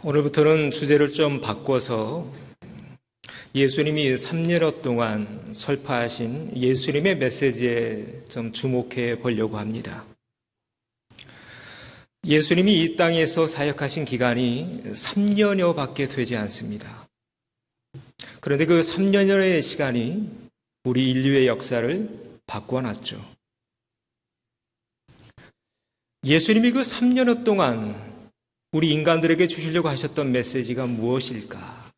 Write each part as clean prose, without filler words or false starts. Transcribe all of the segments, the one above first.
오늘부터는 주제를 좀 바꿔서 예수님이 3년여 동안 설파하신 예수님의 메시지에 좀 주목해 보려고 합니다. 예수님이 이 땅에서 사역하신 기간이 3년여 밖에 되지 않습니다. 그런데 그 3년여의 시간이 우리 인류의 역사를 바꿔놨죠. 예수님이 그 3년여 동안 우리 인간들에게 주시려고 하셨던 메시지가 무엇일까?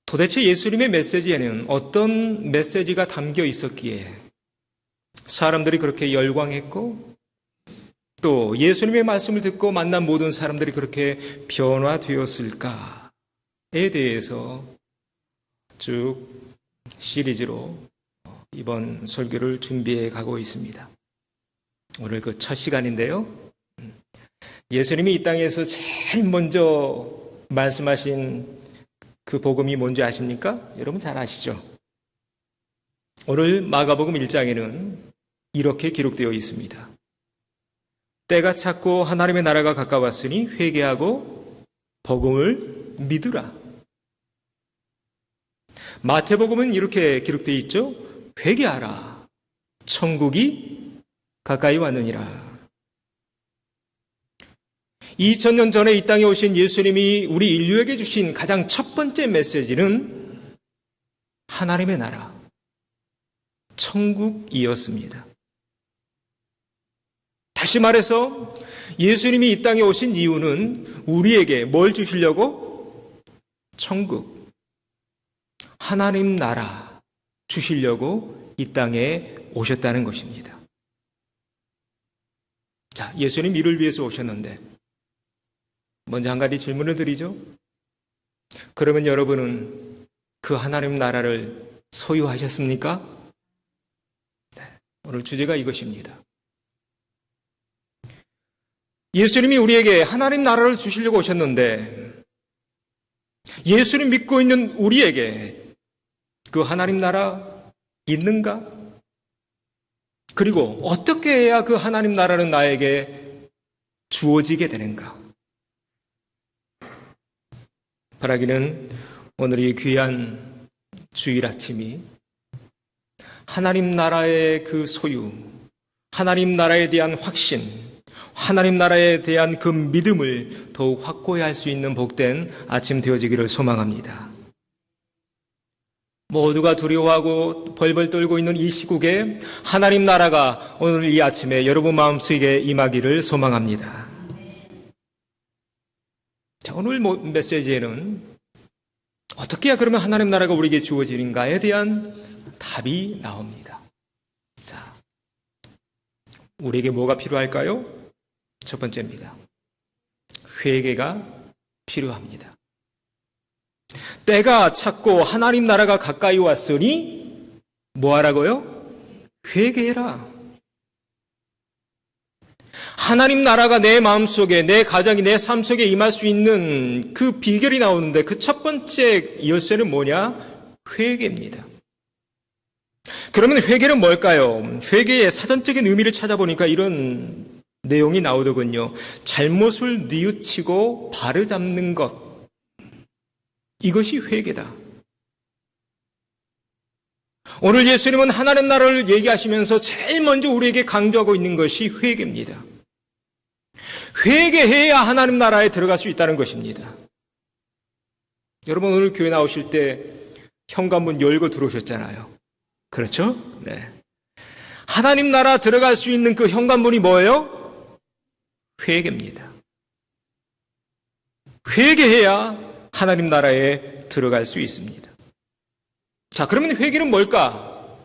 도대체 예수님의 메시지에는 어떤 메시지가 담겨 있었기에 사람들이 그렇게 열광했고 또 예수님의 말씀을 듣고 만난 모든 사람들이 그렇게 변화되었을까에 대해서 쭉 시리즈로 이번 설교를 준비해 가고 있습니다. 오늘 그 첫 시간인데요. 예수님이 이 땅에서 제일 먼저 말씀하신 그 복음이 뭔지 아십니까? 여러분 잘 아시죠? 오늘 마가복음 1장에는 이렇게 기록되어 있습니다. 때가 찼고 하나님의 나라가 가까웠으니 회개하고 복음을 믿으라. 마태복음은 이렇게 기록되어 있죠. 회개하라. 천국이 가까이 왔느니라. 2000년 전에 이 땅에 오신 예수님이 우리 인류에게 주신 가장 첫 번째 메시지는 하나님의 나라, 천국이었습니다. 다시 말해서 예수님이 이 땅에 오신 이유는 우리에게 뭘 주시려고? 천국, 하나님 나라 주시려고 이 땅에 오셨다는 것입니다. 자, 예수님 이를 위해서 오셨는데 먼저 한 가지 질문을 드리죠. 그러면 여러분은 그 하나님 나라를 소유하셨습니까? 네, 오늘 주제가 이것입니다. 예수님이 우리에게 하나님 나라를 주시려고 오셨는데 예수님 믿고 있는 우리에게 그 하나님 나라 있는가? 그리고 어떻게 해야 그 하나님 나라는 나에게 주어지게 되는가? 바라기는 오늘 이 귀한 주일 아침이 하나님 나라의 그 소유, 하나님 나라에 대한 확신, 하나님 나라에 대한 그 믿음을 더욱 확고히 할 수 있는 복된 아침 되어지기를 소망합니다. 모두가 두려워하고 벌벌 떨고 있는 이 시국에 하나님 나라가 오늘 이 아침에 여러분 마음속에 임하기를 소망합니다. 자, 오늘 메시지에는 어떻게 해야 그러면 하나님 나라가 우리에게 주어지는가에 대한 답이 나옵니다. 자, 우리에게 뭐가 필요할까요? 첫 번째입니다. 회개가 필요합니다. 때가 찼고 하나님 나라가 가까이 왔으니 뭐 하라고요? 회개해라. 하나님 나라가 내 마음속에, 내 가정이, 내 삶 속에 임할 수 있는 그 비결이 나오는데 그 첫 번째 열쇠는 뭐냐? 회개입니다. 그러면 회개는 뭘까요? 회개의 사전적인 의미를 찾아보니까 이런 내용이 나오더군요. 잘못을 뉘우치고 바로잡는 것. 이것이 회개다. 오늘 예수님은 하나님 나라를 얘기하시면서 제일 먼저 우리에게 강조하고 있는 것이 회개입니다. 회개해야 하나님 나라에 들어갈 수 있다는 것입니다. 여러분 오늘 교회 나오실 때 현관문 열고 들어오셨잖아요. 그렇죠? 네. 하나님 나라 들어갈 수 있는 그 현관문이 뭐예요? 회개입니다. 회개해야 하나님 나라에 들어갈 수 있습니다. 자, 그러면 회개는 뭘까?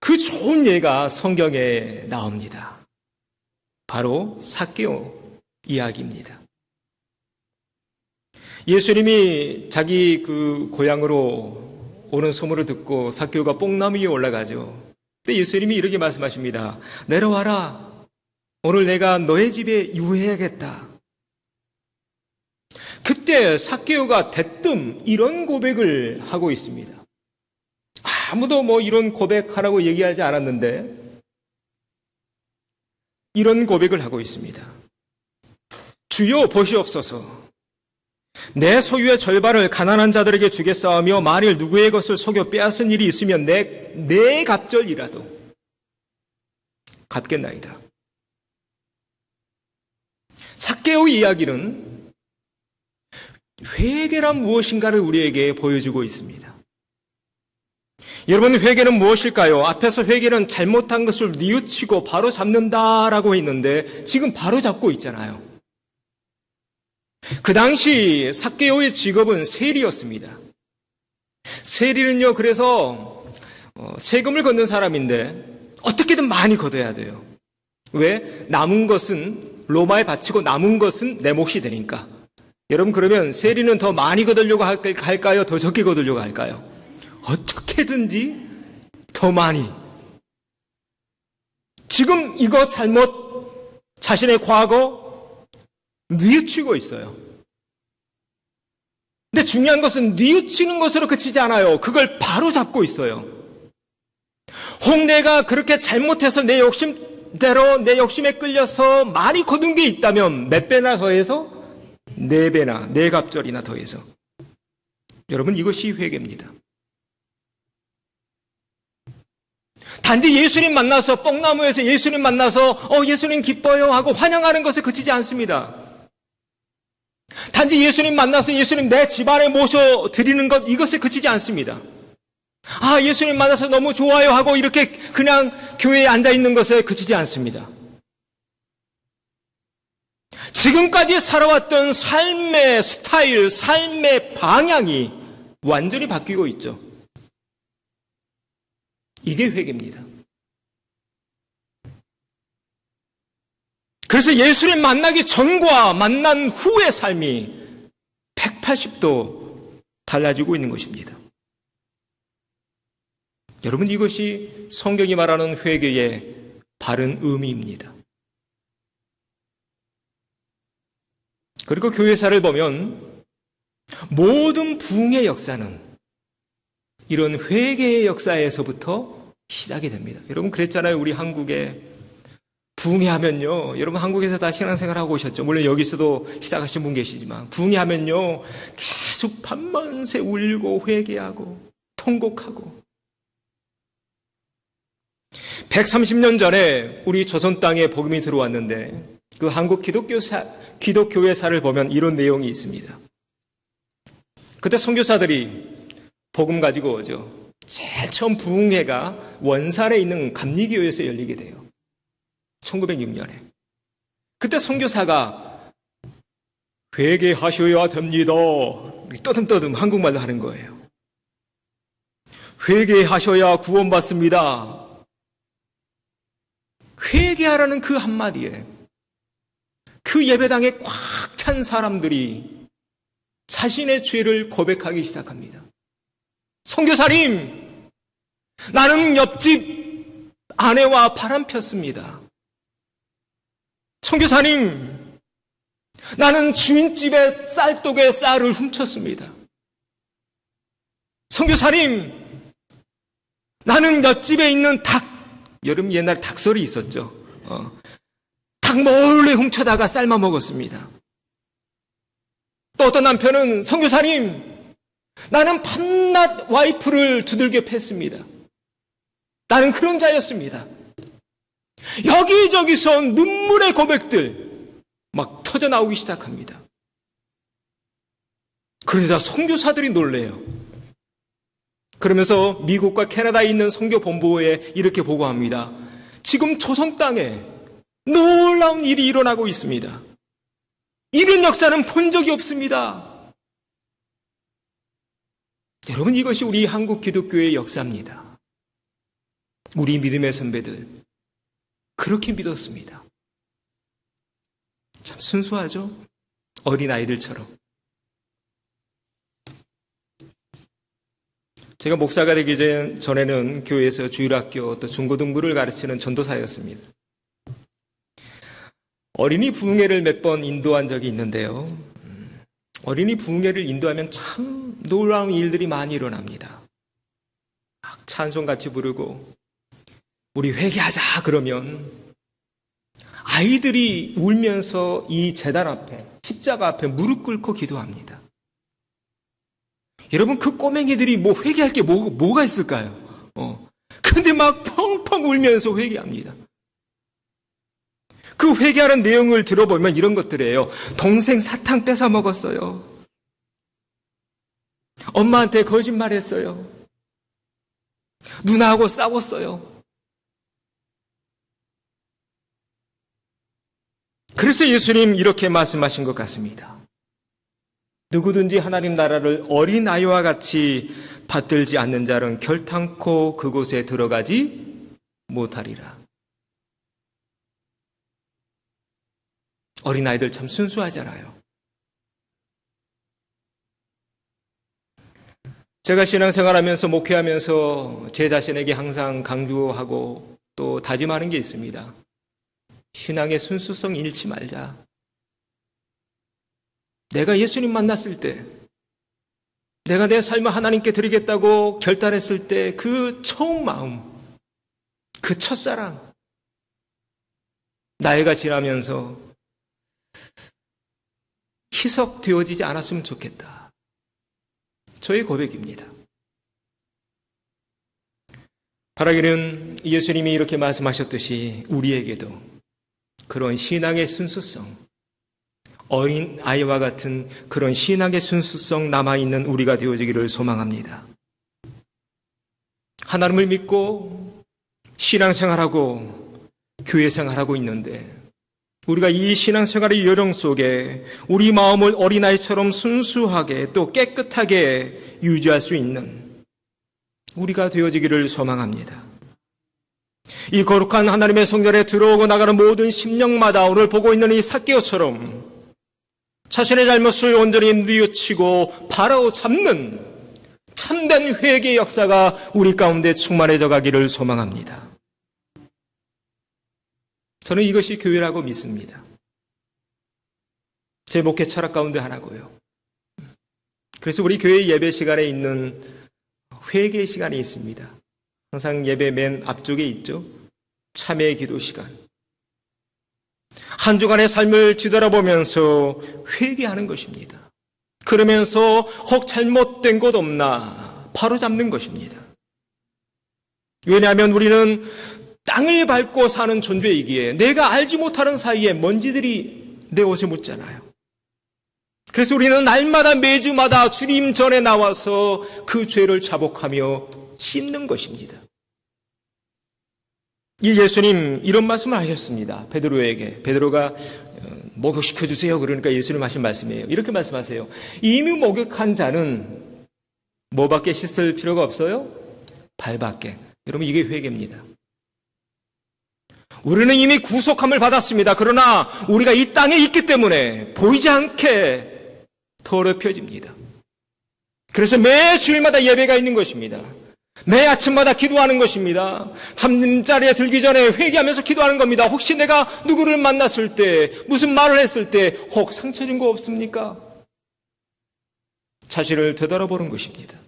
그 좋은 예가 성경에 나옵니다. 바로 삭개오 이야기입니다. 예수님이 자기 그 고향으로 오는 소문을 듣고 삭개오가 뽕나무 위에 올라가죠. 근데 예수님이 이렇게 말씀하십니다. 내려와라. 오늘 내가 너의 집에 유해야겠다. 그때 삭개오가 대뜸 이런 고백을 하고 있습니다. 아무도 이런 고백하라고 얘기하지 않았는데 이런 고백을 하고 있습니다. 주여 보시옵소서. 내 소유의 절반을 가난한 자들에게 주겠사오며 만일 누구의 것을 속여 빼앗은 일이 있으면 내 갑절이라도 갚겠나이다. 삭개오의 이야기는 회개란 무엇인가를 우리에게 보여주고 있습니다. 여러분, 회개는 무엇일까요? 앞에서 회개는 잘못한 것을 뉘우치고 바로 잡는다라고 했는데 지금 바로 잡고 있잖아요. 그 당시 삭개오의 직업은 세리였습니다. 세리는요, 그래서 세금을 걷는 사람인데 어떻게든 많이 걷어야 돼요. 왜? 남은 것은 로마에 바치고 남은 것은 내 몫이 되니까. 여러분, 그러면 세리는 더 많이 거두려고 할까요? 더 적게 거두려고 할까요? 어떻게든지 더 많이. 지금 이거 잘못 자신의 과거 뉘우치고 있어요. 근데 중요한 것은 뉘우치는 것으로 그치지 않아요. 그걸 바로 잡고 있어요. 혹 내가 그렇게 잘못해서 내 욕심대로 내 욕심에 끌려서 많이 거둔 게 있다면 몇 배나 더해서? 4배나, 4갑절이나 더해서. 여러분, 이것이 회개입니다. 단지 예수님 만나서 뽕나무에서 예수님 만나서 예수님 기뻐요 하고 환영하는 것에 그치지 않습니다. 단지 예수님 만나서 예수님 내 집안에 모셔드리는 것, 이것에 그치지 않습니다. 예수님 만나서 너무 좋아요 하고 이렇게 그냥 교회에 앉아있는 것에 그치지 않습니다. 지금까지 살아왔던 삶의 스타일, 삶의 방향이 완전히 바뀌고 있죠. 이게 회개입니다. 그래서 예수님 만나기 전과 만난 후의 삶이 180도 달라지고 있는 것입니다. 여러분, 이것이 성경이 말하는 회개의 바른 의미입니다. 그리고 교회사를 보면 모든 부흥의 역사는 이런 회개의 역사에서부터 시작이 됩니다. 여러분, 그랬잖아요. 우리 한국에 부흥회 하면요, 여러분 한국에서 다 신앙생활 하고 오셨죠. 물론 여기서도 시작하신 분 계시지만 부흥회 하면요 계속 밤만새 울고 회개하고 통곡하고. 130년 전에 우리 조선 땅에 복음이 들어왔는데 그 한국 기독교회사를 보면 이런 내용이 있습니다. 그때 선교사들이 복음 가지고 오죠. 제일 처음 부흥회가 원산에 있는 감리교회에서 열리게 돼요. 1906년에. 그때 선교사가 회개하셔야 됩니다. 떠듬떠듬 한국말로 하는 거예요. 회개하셔야 구원받습니다. 회개하라는 그 한마디에 그 예배당에 꽉 찬 사람들이 자신의 죄를 고백하기 시작합니다. 선교사님, 나는 옆집 아내와 바람 폈습니다. 선교사님, 나는 주인집의 쌀독에 쌀을 훔쳤습니다. 선교사님, 나는 옆집에 있는 닭, 여러분 옛날 닭설이 있었죠. 닭 몰래 훔쳐다가 삶아 먹었습니다. 또 어떤 남편은 선교사님, 나는 밤낮 와이프를 두들겨 팼습니다. 나는 그런 자였습니다. 여기저기서 눈물의 고백들 막 터져나오기 시작합니다. 그러자 선교사들이 놀래요. 그러면서 미국과 캐나다에 있는 선교본부에 이렇게 보고합니다. 지금 조선 땅에 놀라운 일이 일어나고 있습니다. 이런 역사는 본 적이 없습니다. 여러분, 이것이 우리 한국 기독교의 역사입니다. 우리 믿음의 선배들 그렇게 믿었습니다. 참 순수하죠? 어린아이들처럼. 제가 목사가 되기 전에는 교회에서 주일학교 또 중고등부를 가르치는 전도사였습니다. 어린이 부흥회를 몇 번 인도한 적이 있는데요. 어린이 부흥회를 인도하면 참 놀라운 일들이 많이 일어납니다. 막 찬송같이 부르고 우리 회개하자 그러면 아이들이 울면서 이 제단 앞에, 십자가 앞에 무릎 꿇고 기도합니다. 여러분, 그 꼬맹이들이 뭐 회개할 게 뭐가 있을까요? 근데 막 펑펑 울면서 회개합니다. 그 회개하는 내용을 들어보면 이런 것들이에요. 동생 사탕 뺏어 먹었어요. 엄마한테 거짓말했어요. 누나하고 싸웠어요. 그래서 예수님 이렇게 말씀하신 것 같습니다. 누구든지 하나님 나라를 어린아이와 같이 받들지 않는 자는 결탄코 그곳에 들어가지 못하리라. 어린아이들 참 순수하잖아요. 제가 신앙생활하면서 목회하면서 제 자신에게 항상 강조하고 또 다짐하는 게 있습니다. 신앙의 순수성 잃지 말자. 내가 예수님 만났을 때, 내가 내 삶을 하나님께 드리겠다고 결단했을 때 그 처음 마음, 그 첫사랑, 나이가 지나면서 희석되어지지 않았으면 좋겠다. 저의 고백입니다. 바라기는 예수님이 이렇게 말씀하셨듯이 우리에게도 그런 신앙의 순수성, 어린 아이와 같은 그런 신앙의 순수성 남아있는 우리가 되어지기를 소망합니다. 하나님을 믿고 신앙생활하고 교회생활하고 있는데 우리가 이 신앙생활의 요령 속에 우리 마음을 어린아이처럼 순수하게 또 깨끗하게 유지할 수 있는 우리가 되어지기를 소망합니다. 이 거룩한 하나님의 성전에 들어오고 나가는 모든 심령마다 오늘 보고 있는 이 삭개오처럼 자신의 잘못을 온전히 뉘우치고 바로잡는 참된 회개의 역사가 우리 가운데 충만해져 가기를 소망합니다. 저는 이것이 교회라고 믿습니다. 제 목회 철학 가운데 하나고요. 그래서 우리 교회 예배 시간에 있는 회개 시간이 있습니다. 항상 예배 맨 앞쪽에 있죠. 참회 기도 시간. 한 주간의 삶을 뒤돌아보면서 회개하는 것입니다. 그러면서 혹 잘못된 것 없나 바로잡는 것입니다. 왜냐하면 우리는 땅을 밟고 사는 존재이기에 내가 알지 못하는 사이에 먼지들이 내 옷에 묻잖아요. 그래서 우리는 날마다 매주마다 주님 전에 나와서 그 죄를 자복하며 씻는 것입니다. 이 예수님 이런 말씀을 하셨습니다. 베드로에게. 베드로가 목욕시켜 주세요. 그러니까 예수님 하신 말씀이에요. 이렇게 말씀하세요. 이미 목욕한 자는 뭐밖에 씻을 필요가 없어요? 발밖에. 여러분 이게 회개입니다. 우리는 이미 구속함을 받았습니다. 그러나 우리가 이 땅에 있기 때문에 보이지 않게 더럽혀집니다. 그래서 매 주일마다 예배가 있는 것입니다. 매 아침마다 기도하는 것입니다. 잠자리에 들기 전에 회개하면서 기도하는 겁니다. 혹시 내가 누구를 만났을 때, 무슨 말을 했을 때 혹 상처 준 거 없습니까? 자신을 되돌아보는 것입니다.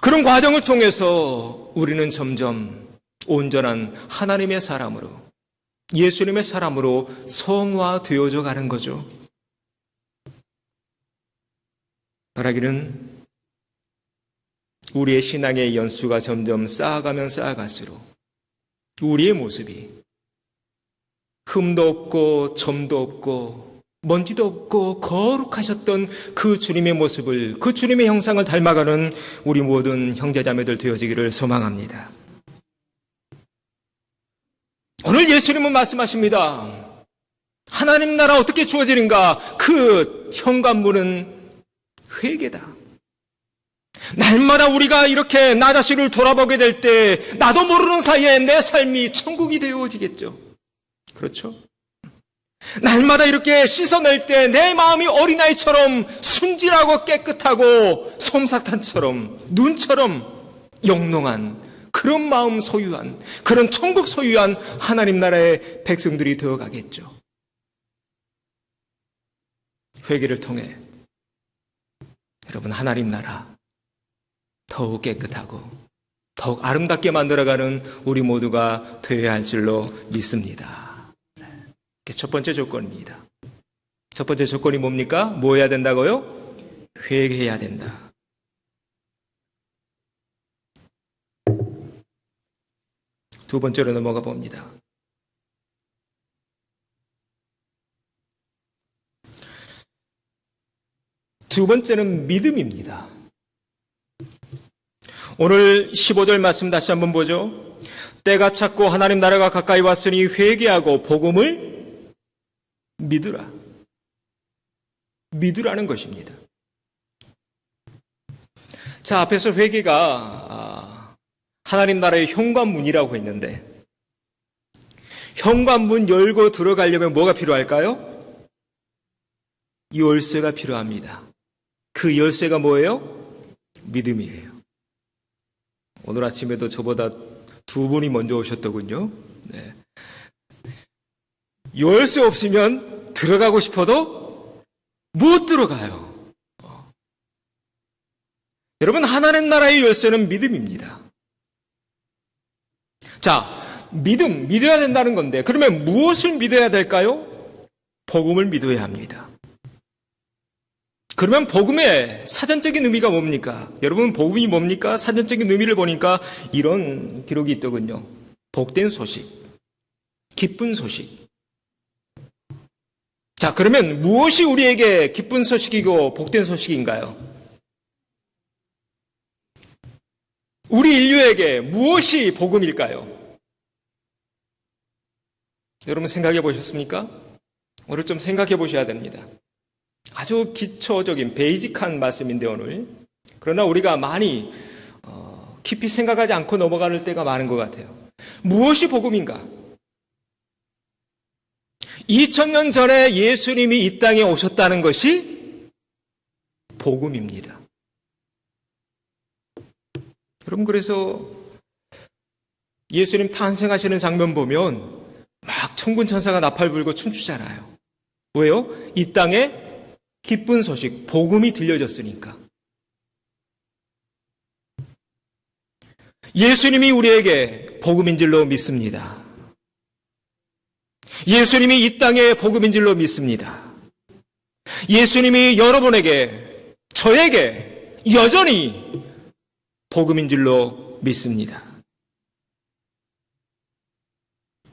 그런 과정을 통해서 우리는 점점 온전한 하나님의 사람으로, 예수님의 사람으로 성화되어져 가는 거죠. 바라기는 우리의 신앙의 연수가 점점 쌓아가면 쌓아갈수록 우리의 모습이 흠도 없고 점도 없고 먼지도 없고 거룩하셨던 그 주님의 모습을, 그 주님의 형상을 닮아가는 우리 모든 형제자매들 되어지기를 소망합니다. 오늘 예수님은 말씀하십니다. 하나님 나라 어떻게 주어지는가? 그 현관문은 회개다. 날마다 우리가 이렇게 나 자신을 돌아보게 될 때 나도 모르는 사이에 내 삶이 천국이 되어지겠죠. 그렇죠? 날마다 이렇게 씻어낼 때 내 마음이 어린아이처럼 순진하고 깨끗하고 솜사탕처럼 눈처럼 영롱한 그런 마음 소유한, 그런 천국 소유한 하나님 나라의 백성들이 되어가겠죠. 회개를 통해 여러분 하나님 나라 더욱 깨끗하고 더욱 아름답게 만들어가는 우리 모두가 되어야 할 줄로 믿습니다. 첫 번째 조건입니다. 첫 번째 조건이 뭡니까? 뭐 해야 된다고요? 회개해야 된다. 두 번째로 넘어가 봅니다. 두 번째는 믿음입니다. 오늘 15절 말씀 다시 한번 보죠. 때가 찼고 하나님 나라가 가까이 왔으니 회개하고 복음을 믿으라. 믿으라는 것입니다. 자, 앞에서 회개가 하나님 나라의 현관문이라고 했는데, 현관문 열고 들어가려면 뭐가 필요할까요? 열쇠가 필요합니다. 그 열쇠가 뭐예요? 믿음이에요. 오늘 아침에도 저보다 두 분이 먼저 오셨더군요. 네. 열쇠 없으면 들어가고 싶어도 못 들어가요. 여러분, 하나님 나라의 열쇠는 믿음입니다. 자, 믿어야 된다는 건데, 그러면 무엇을 믿어야 될까요? 복음을 믿어야 합니다. 그러면 복음의 사전적인 의미가 뭡니까? 여러분, 복음이 뭡니까? 사전적인 의미를 보니까 이런 기록이 있더군요. 복된 소식, 기쁜 소식. 자, 그러면 무엇이 우리에게 기쁜 소식이고 복된 소식인가요? 우리 인류에게 무엇이 복음일까요? 여러분 생각해 보셨습니까? 오늘 좀 생각해 보셔야 됩니다. 아주 기초적인 베이직한 말씀인데 오늘. 그러나 우리가 많이 깊이 생각하지 않고 넘어가는 때가 많은 것 같아요. 무엇이 복음인가? 2000년 전에 예수님이 이 땅에 오셨다는 것이 복음입니다. 여러분, 그래서 예수님 탄생하시는 장면 보면 막 천군 천사가 나팔 불고 춤추잖아요. 왜요? 이 땅에 기쁜 소식, 복음이 들려졌으니까. 예수님이 우리에게 복음인 줄로 믿습니다. 예수님이 이 땅에 복음인 줄로 믿습니다. 예수님이 여러분에게, 저에게 여전히 복음인 줄로 믿습니다.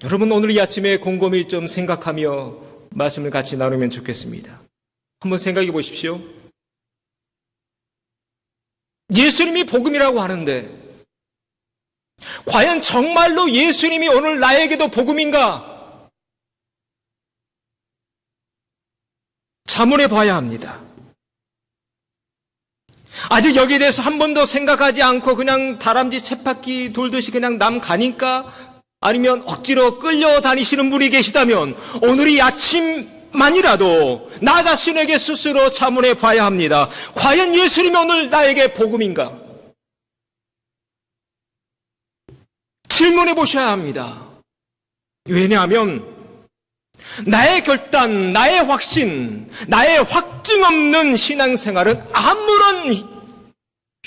여러분, 오늘 이 아침에 곰곰이 좀 생각하며 말씀을 같이 나누면 좋겠습니다. 한번 생각해 보십시오. 예수님이 복음이라고 하는데 과연 정말로 예수님이 오늘 나에게도 복음인가? 자문해 봐야 합니다. 아직 여기에 대해서 한 번도 생각하지 않고 그냥 다람쥐 쳇바퀴 돌듯이 그냥 남 가니까, 아니면 억지로 끌려다니시는 분이 계시다면 오늘 이 아침만이라도 나 자신에게 스스로 자문해 봐야 합니다. 과연 예수님이 오늘 나에게 복음인가? 질문해 보셔야 합니다. 왜냐하면 나의 결단, 나의 확신, 나의 확증 없는 신앙생활은 아무런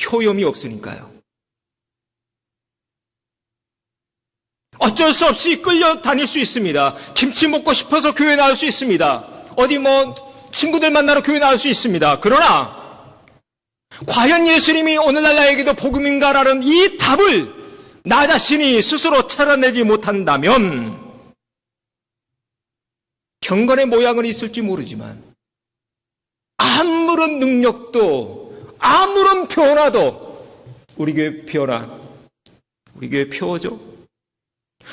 효험이 없으니까요. 어쩔 수 없이 끌려다닐 수 있습니다. 김치 먹고 싶어서 교회 나올 수 있습니다. 어디 친구들 만나러 교회 나올 수 있습니다. 그러나 과연 예수님이 오늘날 나에게도 복음인가라는 이 답을 나 자신이 스스로 찾아내지 못한다면 경건의 모양은 있을지 모르지만 아무런 능력도 아무런 변화도 우리 교회 표어죠.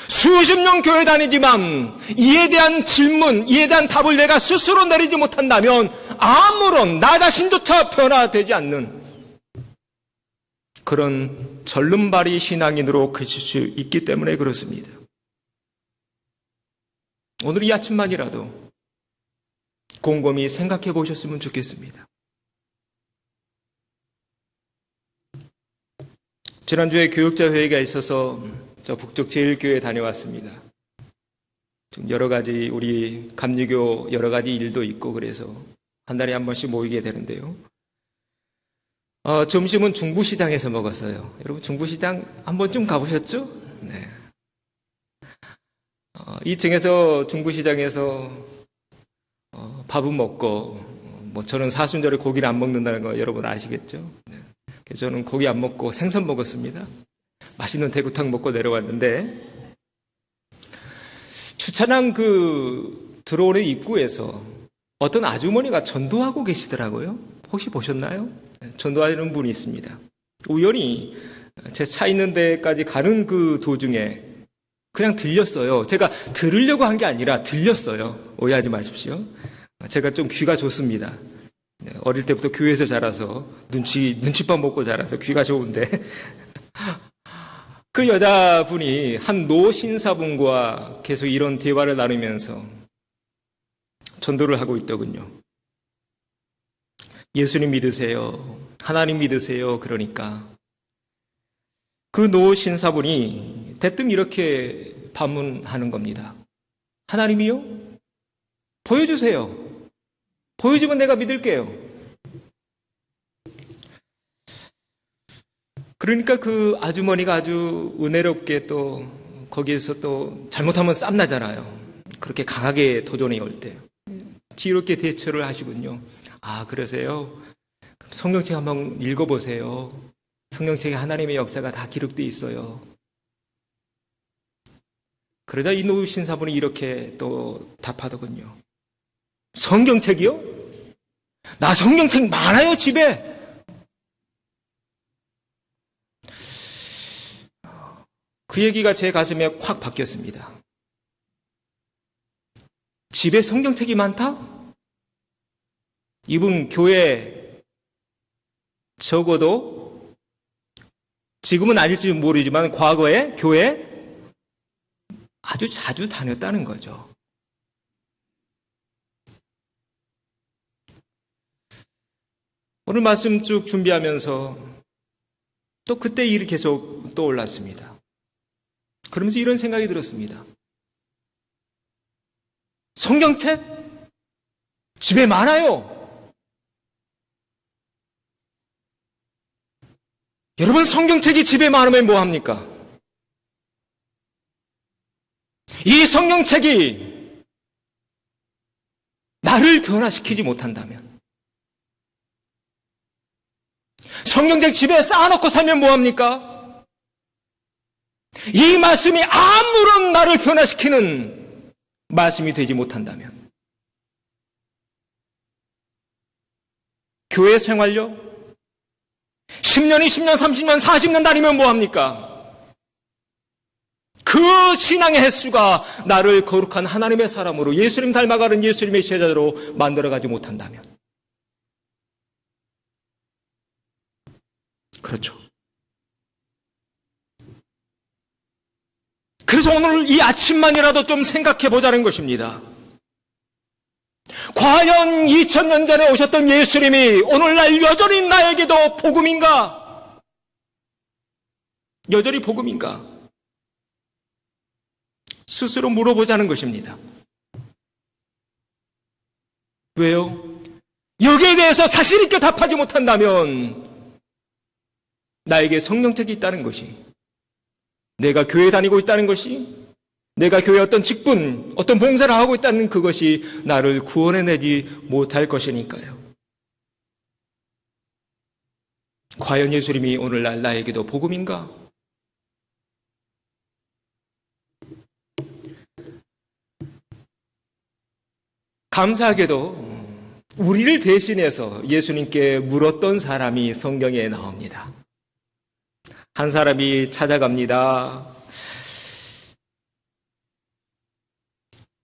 수십 년 교회 다니지만 이에 대한 질문, 이에 대한 답을 내가 스스로 내리지 못한다면 아무런 나 자신조차 변화되지 않는 그런 절름발이 신앙인으로 그칠 수 있기 때문에 그렇습니다. 오늘 이 아침만이라도 곰곰이 생각해 보셨으면 좋겠습니다. 지난주에 교육자 회의가 있어서 저 북쪽 제1교회 다녀왔습니다. 좀 여러 가지 우리 감리교 여러 가지 일도 있고 그래서 한 달에 한 번씩 모이게 되는데요. 점심은 중부시장에서 먹었어요. 여러분 중부시장 한 번쯤 가보셨죠? 네. 2층에서 중부시장에서 밥은 먹고 저는 사순절에 고기를 안 먹는다는 거 여러분 아시겠죠? 네. 그래서 저는 고기 안 먹고 생선 먹었습니다. 맛있는 대구탕 먹고 내려왔는데 주차장 들어오는 입구에서 어떤 아주머니가 전도하고 계시더라고요. 혹시 보셨나요? 전도하는 분이 있습니다. 우연히 제 차 있는 데까지 가는 그 도중에 그냥 들렸어요. 제가 들으려고 한 게 아니라 들렸어요. 오해하지 마십시오. 제가 좀 귀가 좋습니다. 어릴 때부터 교회에서 자라서 눈치밥 먹고 자라서 귀가 좋은데 그 여자분이 한 노신사분과 계속 이런 대화를 나누면서 전도를 하고 있더군요. 예수님 믿으세요. 하나님 믿으세요. 그러니까 그 노신사분이 대뜸 이렇게 반문하는 겁니다. 하나님이요? 보여주세요. 보여주면 내가 믿을게요. 그러니까 그 아주머니가 아주 은혜롭게 또 거기에서 또 잘못하면 쌈나잖아요. 그렇게 강하게 도전해 올 때. 지혜롭게 대처를 하시군요. 아, 그러세요? 그럼 성경책 한번 읽어보세요. 성경책에 하나님의 역사가 다 기록되어 있어요. 그러자 이 노신사분이 이렇게 또 답하더군요. 성경책이요? 나 성경책 많아요, 집에. 그 얘기가 제 가슴에 확 박혔습니다. 집에 성경책이 많다? 이분 교회 적어도 지금은 아닐지 모르지만 과거에 교회 아주 자주 다녔다는 거죠. 오늘 말씀 쭉 준비하면서 또 그때 일이 계속 떠올랐습니다. 그러면서 이런 생각이 들었습니다. 성경책? 집에 많아요. 여러분, 성경책이 집에 많으면 뭐합니까? 이 성경책이 나를 변화시키지 못한다면, 성경책 집에 쌓아놓고 살면 뭐합니까? 이 말씀이 아무런 나를 변화시키는 말씀이 되지 못한다면, 교회 생활요? 10년, 20년, 30년, 40년 다니면 뭐합니까? 그 신앙의 횟수가 나를 거룩한 하나님의 사람으로 예수님 닮아가는 예수님의 제자로 만들어가지 못한다면, 그렇죠. 그래서 오늘 이 아침만이라도 좀 생각해 보자는 것입니다. 과연 2000년 전에 오셨던 예수님이 오늘날 여전히 나에게도 복음인가? 여전히 복음인가? 스스로 물어보자는 것입니다. 왜요? 여기에 대해서 자신 있게 답하지 못한다면 나에게 성령책이 있다는 것이, 내가 교회 다니고 있다는 것이, 내가 교회 어떤 직분, 어떤 봉사를 하고 있다는 그것이 나를 구원해내지 못할 것이니까요. 과연 예수님이 오늘날 나에게도 복음인가? 감사하게도 우리를 대신해서 예수님께 물었던 사람이 성경에 나옵니다. 한 사람이 찾아갑니다.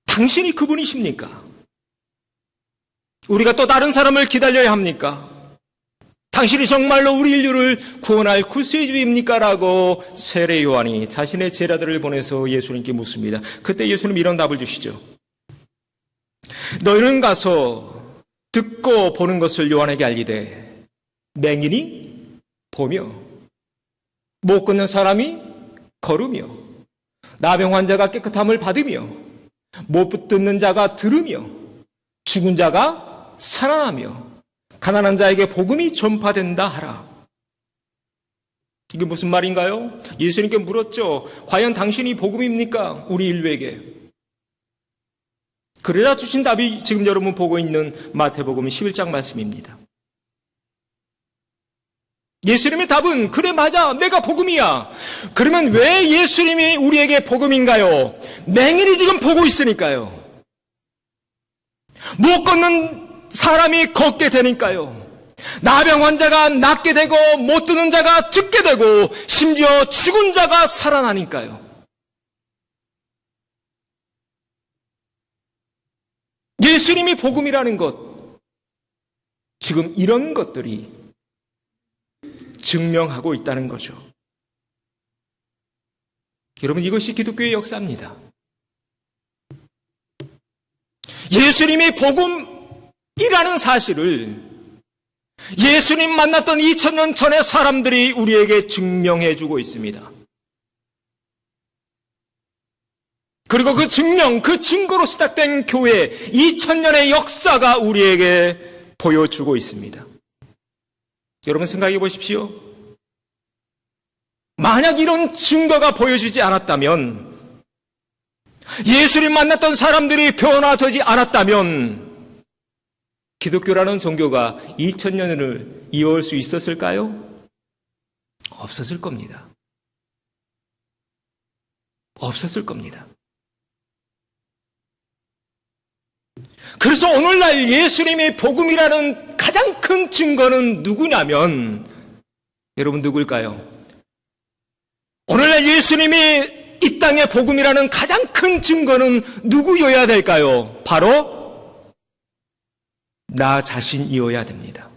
당신이 그분이십니까? 우리가 또 다른 사람을 기다려야 합니까? 당신이 정말로 우리 인류를 구원할 구세주입니까? 라고 세례 요한이 자신의 제자들을 보내서 예수님께 묻습니다. 그때 예수님 이런 답을 주시죠. 너희는 가서 듣고 보는 것을 요한에게 알리되 맹인이 보며 못 걷는 사람이 걸으며 나병 환자가 깨끗함을 받으며 못 듣는 자가 들으며 죽은 자가 살아나며 가난한 자에게 복음이 전파된다 하라. 이게 무슨 말인가요? 예수님께 물었죠. 과연 당신이 복음입니까? 우리 인류에게. 그러자 주신 답이 지금 여러분 보고 있는 마태복음 11장 말씀입니다. 예수님의 답은 그래 맞아 내가 복음이야. 그러면 왜 예수님이 우리에게 복음인가요? 맹인이 지금 보고 있으니까요. 못 걷는 사람이 걷게 되니까요. 나병 환자가 낫게 되고 못 듣는 자가 듣게 되고 심지어 죽은 자가 살아나니까요. 예수님이 복음이라는 것, 지금 이런 것들이 증명하고 있다는 거죠. 여러분, 이것이 기독교의 역사입니다. 예수님이 복음이라는 사실을 예수님 만났던 2000년 전의 사람들이 우리에게 증명해 주고 있습니다. 그리고 그 증명, 그 증거로 시작된 교회 2000년의 역사가 우리에게 보여주고 있습니다. 여러분 생각해 보십시오. 만약 이런 증거가 보여주지 않았다면, 예수님 만났던 사람들이 변화되지 않았다면 기독교라는 종교가 2000년을 이어올 수 있었을까요? 없었을 겁니다. 없었을 겁니다. 그래서 오늘날 예수님의 복음이라는 가장 큰 증거는 누구냐면, 여러분 누구일까요? 오늘날 예수님이 이 땅의 복음이라는 가장 큰 증거는 누구여야 될까요? 바로 나 자신이어야 됩니다.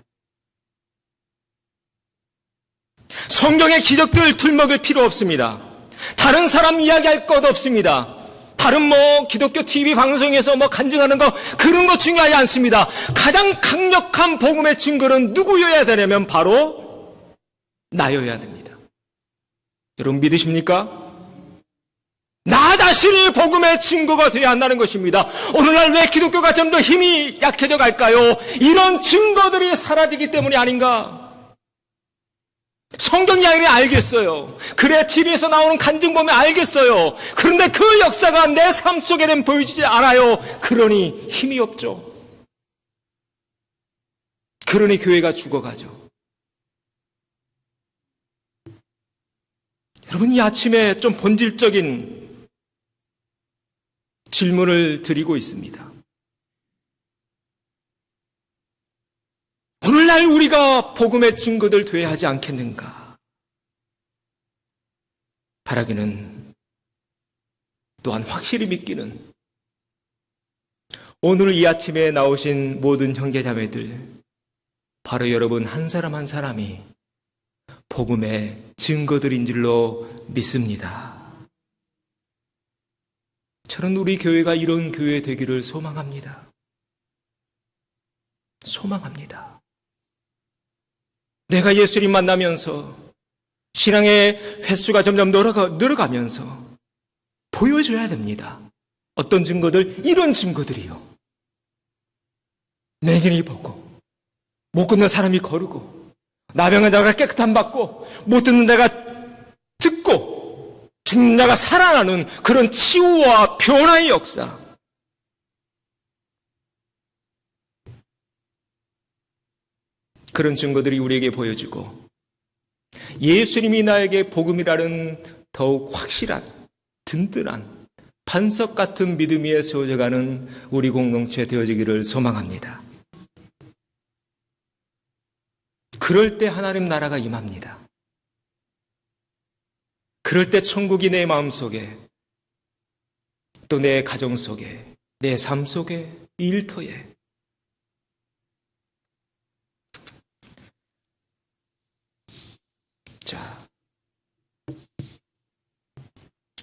성경의 기적들 들먹일 필요 없습니다. 다른 사람 이야기할 것 없습니다. 다른 기독교 TV 방송에서 간증하는 거, 그런 거 중요하지 않습니다. 가장 강력한 복음의 증거는 누구여야 되냐면 바로 나여야 됩니다. 여러분 믿으십니까? 나 자신이 복음의 증거가 되어야 한다는 것입니다. 오늘날 왜 기독교가 좀 더 힘이 약해져 갈까요? 이런 증거들이 사라지기 때문이 아닌가? 성경 이야기를 알겠어요. 그래 TV에서 나오는 간증 보면 알겠어요. 그런데 그 역사가 내 삶 속에는 보여지지 않아요. 그러니 힘이 없죠. 그러니 교회가 죽어가죠. 여러분, 이 아침에 좀 본질적인 질문을 드리고 있습니다. 오늘날 우리가 복음의 증거들 되어야 하지 않겠는가? 바라기는, 또한 확실히 믿기는, 오늘 이 아침에 나오신 모든 형제자매들, 바로 여러분 한 사람 한 사람이 복음의 증거들인 줄로 믿습니다. 저는 우리 교회가 이런 교회 되기를 소망합니다. 소망합니다. 내가 예수님 만나면서 신앙의 횟수가 점점 늘어가면서 보여줘야 됩니다. 어떤 증거들? 이런 증거들이요. 맹인이 보고, 못 걷는 사람이 거르고, 나병한 자가 깨끗함 받고, 못 듣는 자가 듣고, 죽는 자가 살아나는 그런 치유와 변화의 역사. 그런 증거들이 우리에게 보여지고, 예수님이 나에게 복음이라는 더욱 확실한, 든든한, 반석 같은 믿음 위에 세워져가는 우리 공동체 되어지기를 소망합니다. 그럴 때 하나님 나라가 임합니다. 그럴 때 천국이 내 마음속에, 또 내 가정 속에, 내 삶 속에, 일터에, 자,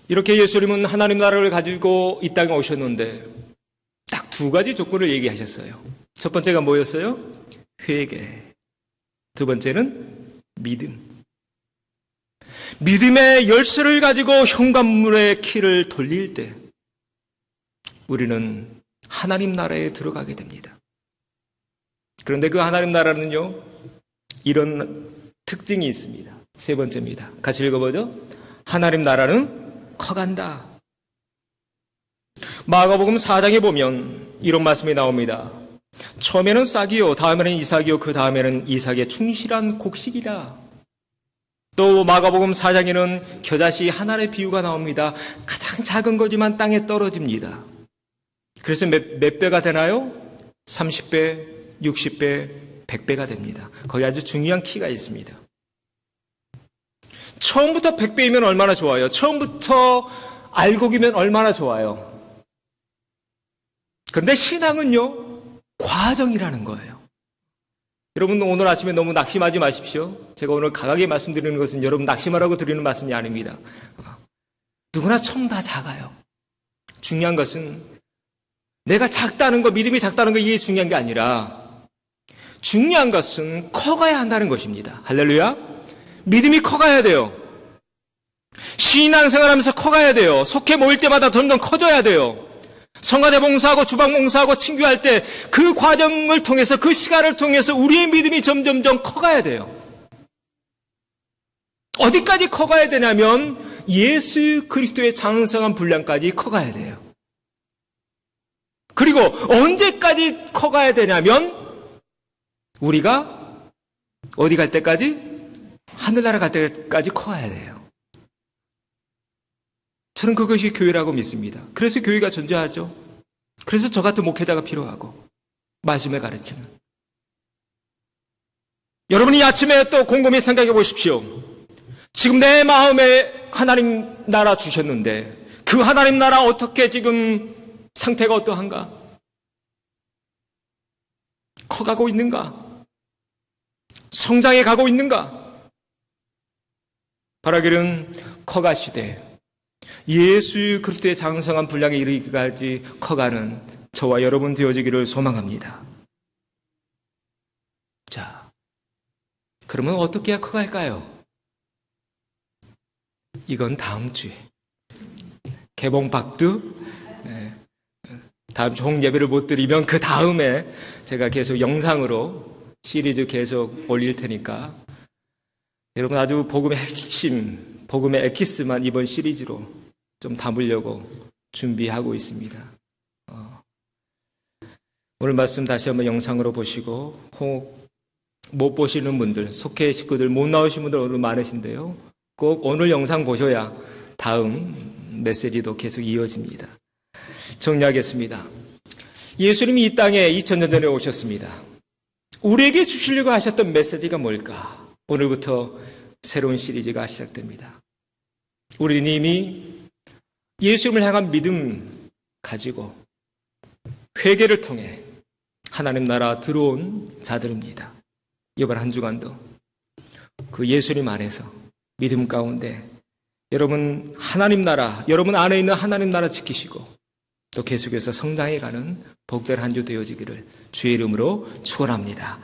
이렇게 예수님은 하나님 나라를 가지고 이 땅에 오셨는데 딱 두 가지 조건을 얘기하셨어요. 첫 번째가 뭐였어요? 회개. 두 번째는 믿음. 믿음의 열쇠를 가지고 현관문의 키를 돌릴 때 우리는 하나님 나라에 들어가게 됩니다. 그런데 그 하나님 나라는요, 이런 특징이 있습니다. 세 번째입니다. 같이 읽어보죠. 하나님 나라는 커간다. 마가복음 4장에 보면 이런 말씀이 나옵니다. 처음에는 싹이요, 다음에는 이삭이요, 그 다음에는 이삭의 충실한 곡식이다. 또 마가복음 4장에는 겨자씨 하나의 비유가 나옵니다. 가장 작은 거지만 땅에 떨어집니다. 그래서 몇 배가 되나요? 30배, 60배, 100배가 됩니다. 거기 아주 중요한 키가 있습니다. 처음부터 100배이면 얼마나 좋아요? 처음부터 알곡이면 얼마나 좋아요? 그런데 신앙은요, 과정이라는 거예요. 여러분 오늘 아침에 너무 낙심하지 마십시오. 제가 오늘 강하게 말씀드리는 것은 여러분 낙심하라고 드리는 말씀이 아닙니다. 누구나 처음 다 작아요. 중요한 것은 내가 작다는 거, 믿음이 작다는 거 이게 중요한 게 아니라 중요한 것은 커가야 한다는 것입니다. 할렐루야. 믿음이 커가야 돼요. 신앙생활하면서 커가야 돼요. 속해 모일 때마다 점점 커져야 돼요. 성가대 봉사하고 주방 봉사하고 친교할 때 그 과정을 통해서 그 시간을 통해서 우리의 믿음이 점점점 커가야 돼요. 어디까지 커가야 되냐면 예수 그리스도의 장성한 분량까지 커가야 돼요. 그리고 언제까지 커가야 되냐면 우리가 어디 갈 때까지? 하늘나라 갈 때까지 커가야 돼요. 저는 그것이 교회라고 믿습니다. 그래서 교회가 존재하죠. 그래서 저 같은 목회자가 필요하고 말씀을 가르치는. 여러분이 이 아침에 또 곰곰이 생각해 보십시오. 지금 내 마음에 하나님 나라 주셨는데 그 하나님 나라 어떻게 지금 상태가 어떠한가? 커가고 있는가? 성장해 가고 있는가? 바라기는 커가시되 예수 그리스도의 장성한 분량에 이르기까지 커가는 저와 여러분 되어지기를 소망합니다. 자, 그러면 어떻게 해야 커갈까요? 이건 다음 주에 개봉박두 다음 주 홍예배를 못 드리면 그 다음에 제가 계속 영상으로 시리즈 계속 올릴 테니까 여러분 아주 복음의 핵심, 복음의 엑기스만 이번 시리즈로 좀 담으려고 준비하고 있습니다. 오늘 말씀 다시 한번 영상으로 보시고 혹 못 보시는 분들, 속회 식구들 못 나오신 분들 오늘 많으신데요. 꼭 오늘 영상 보셔야 다음 메시지도 계속 이어집니다. 정리하겠습니다. 예수님이 이 땅에 2000년 전에 오셨습니다. 우리에게 주시려고 하셨던 메시지가 뭘까? 오늘부터 새로운 시리즈가 시작됩니다. 우리는 이미 예수님을 향한 믿음 가지고 회개를 통해 하나님 나라 들어온 자들입니다. 이번 한 주간도 그 예수님 안에서 믿음 가운데 여러분 하나님 나라, 여러분 안에 있는 하나님 나라 지키시고 또 계속해서 성장해가는 복된 한 주 되어지기를 주의 이름으로 축원합니다.